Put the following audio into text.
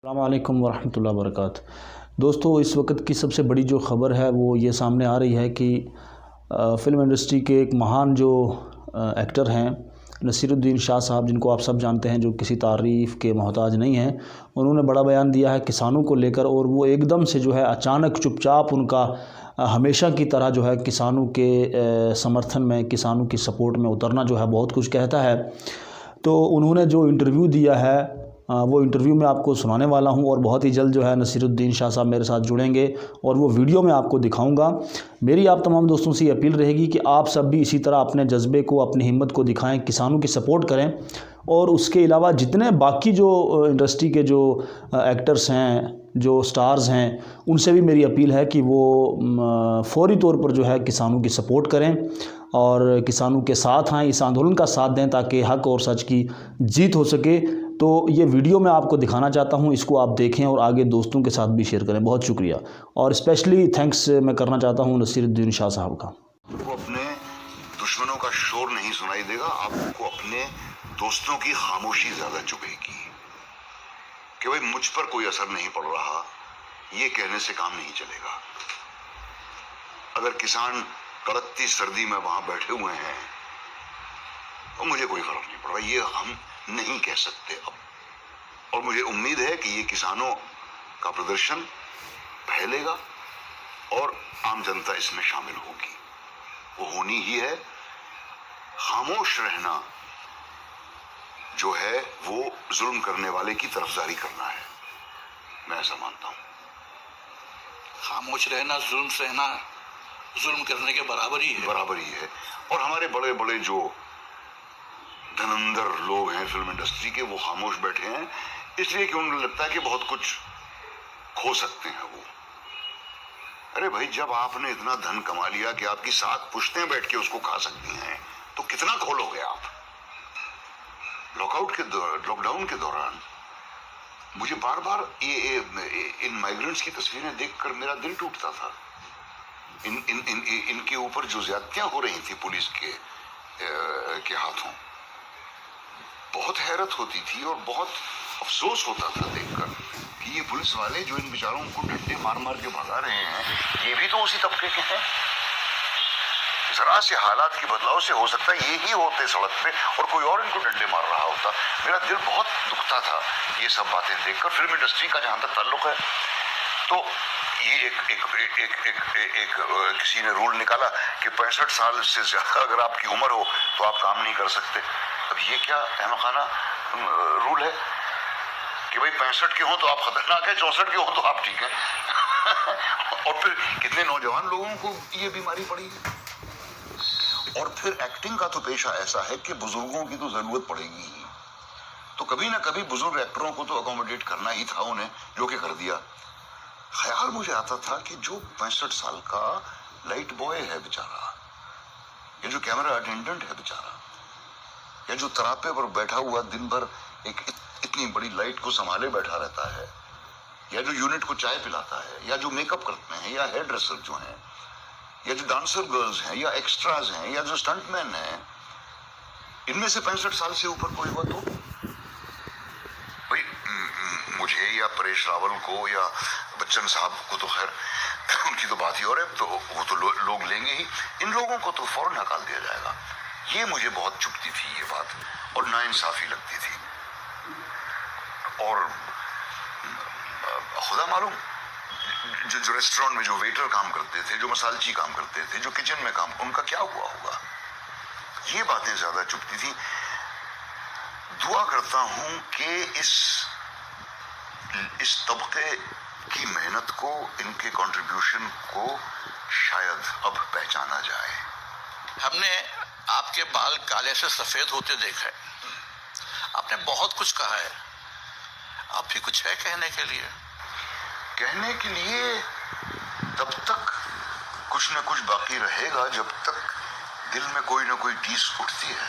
अस्सलाम वालेकुम वरहमतुल्लाहि वबरकातुहू। दोस्तों, इस वक्त की सबसे बड़ी जो ख़बर है वो ये सामने आ रही है कि फ़िल्म इंडस्ट्री के एक महान जो एक्टर हैं नासेरुद्दीन शाह साहब, जिनको आप सब जानते हैं, जो किसी तारीफ़ के मोहताज नहीं हैं, उन्होंने बड़ा बयान दिया है किसानों को लेकर। और वो एकदम से जो है अचानक चुपचाप उनका हमेशा की तरह जो है किसानों के समर्थन में, किसानों की सपोर्ट में उतरना जो है बहुत कुछ कहता है। तो उन्होंने जो इंटरव्यू दिया है वो इंटरव्यू मैं आपको सुनाने वाला हूं, और बहुत ही जल्द जो है नासेरुद्दीन शाह साहब मेरे साथ जुड़ेंगे और वो वीडियो मैं आपको दिखाऊंगा। मेरी आप तमाम दोस्तों से ये अपील रहेगी कि आप सब भी इसी तरह अपने जज्बे को, अपनी हिम्मत को दिखाएं, किसानों की सपोर्ट करें। और उसके अलावा जितने बाकी जो इंडस्ट्री के जो एक्टर्स हैं, जो स्टार्स हैं, उनसे भी मेरी अपील है कि वो फौरी तौर पर जो है किसानों की सपोर्ट करें और किसानों के साथ आएँ, इस आंदोलन का साथ दें ताकि हक और सच की जीत हो सके। तो ये वीडियो मैं आपको दिखाना चाहता हूँ, इसको आप देखें और आगे दोस्तों के साथ भी शेयर करें। बहुत शुक्रिया, और स्पेशली थैंक्स मैं करना चाहता हूँ नासेरुद्दीन शाह साहब का। वो अपने दुश्मनों का शोर नहीं सुनाई देगा, आपको अपने दोस्तों की खामोशी ज्यादा चुभेगी कि भाई मुझ पर कोई असर नहीं पड़ रहा। ये कहने से काम नहीं चलेगा। अगर किसान कड़कती सर्दी में वहां बैठे हुए हैं तो मुझे कोई फर्क नहीं पड़ रहा, ये हम नहीं कह सकते अब। और मुझे उम्मीद है कि ये किसानों का प्रदर्शन फैलेगा और आम जनता इसमें शामिल होगी। वो होनी ही है। खामोश रहना जो है वो जुल्म करने वाले की तरफदारी करना है, मैं ऐसा मानता हूं। खामोश रहना जुल्म सहना जुल्म करने के बराबर ही है। और हमारे बड़े बड़े जो धनंदर लोग हैं फिल्म इंडस्ट्री के, वो खामोश बैठे हैं इसलिए कि उन्हें लगता है कि बहुत कुछ खो सकते हैं वो। अरे भाई, जब आपने इतना धन कमा लिया कि आपकी साख पुश्तें बैठ के उसको खा सकती हैं, तो कितना खोलोगे आप? लॉकडाउन के दौरान मुझे बार बार इन माइग्रेंट्स की तस्वीरें देखकर मेरा दिल टूटता था। इनके ऊपर जो ज्यादतियां हो रही थी पुलिस के हाथों, बहुत हैरत होती थी और बहुत अफसोस होता था देखकर कि ये पुलिस वाले जो इन बेचारों को डंडे मार मार के भगा रहे हैं, ये भी तो उसी तबके के हैं। जरा से हालात के बदलाव से हो सकता है ये ही होते सड़क पे और कोई और इनको डंडे मार रहा होता। मेरा दिल बहुत दुखता था ये सब बातें देखकर। फिल्म इंडस्ट्री का जहां तक ताल्लुक है, तो ये एक किसी ने रूल निकाला कि 65 साल से ज्यादा अगर आपकी उम्र हो तो आप काम नहीं कर सकते। अब ये क्या अहमखाना रूल है कि भाई 65 के हो तो आप खतरनाक है, 64 के हो तो आप ठीक है। और फिर कितने नौजवान लोगों को ये बीमारी पड़ी है। और फिर एक्टिंग का तो पेशा ऐसा है कि बुजुर्गों की तो जरूरत पड़ेगी ही, तो कभी ना कभी बुजुर्ग एक्टरों को तो अकोमोडेट करना ही था उन्हें, जो कि कर दिया। ख्याल मुझे आता था कि जो 65 साल का लाइट बॉय है बेचारा, या जो कैमरा अटेंडेंट है बेचारा, या जो तरापे पर बैठा हुआ दिन भर एक इतनी बड़ी लाइट को संभाले बैठा रहता है, या जो यूनिट को चाय पिलाता है, या जो मेकअप करते हैं, या हेयर ड्रेसर जो हैं, या जो डांसर गर्ल्स हैं, या एक्स्ट्राज हैं, या जो स्टंटमैन हैं, इनमें से 65 साल से ऊपर कोई हुआ तो भाई मुझे या परेश रावल को या बच्चन साहब को तो खैर उनकी तो बात ही और है, तो वो तो लोग लेंगे ही। इन लोगों को तो फौरन हकाल दिया जाएगा। ये मुझे बहुत चुभती थी ये बात, और नाइंसाफी लगती थी। और खुदा मालूम, जो रेस्टोरेंट में जो वेटर काम करते थे, जो मसालची काम करते थे, जो किचन में काम, उनका क्या हुआ होगा? ये बातें ज्यादा चुभती थी। दुआ करता हूं कि इस तबके की मेहनत को, इनके कंट्रीब्यूशन को शायद अब पहचाना जाए। हमने आपके बाल काले से सफेद होते देखा है। आपने बहुत कुछ कहा है, आप भी कुछ है कहने के लिए? कहने के लिए तब तक कुछ न कुछ बाकी रहेगा जब तक दिल में कोई न कोई टीस उठती है।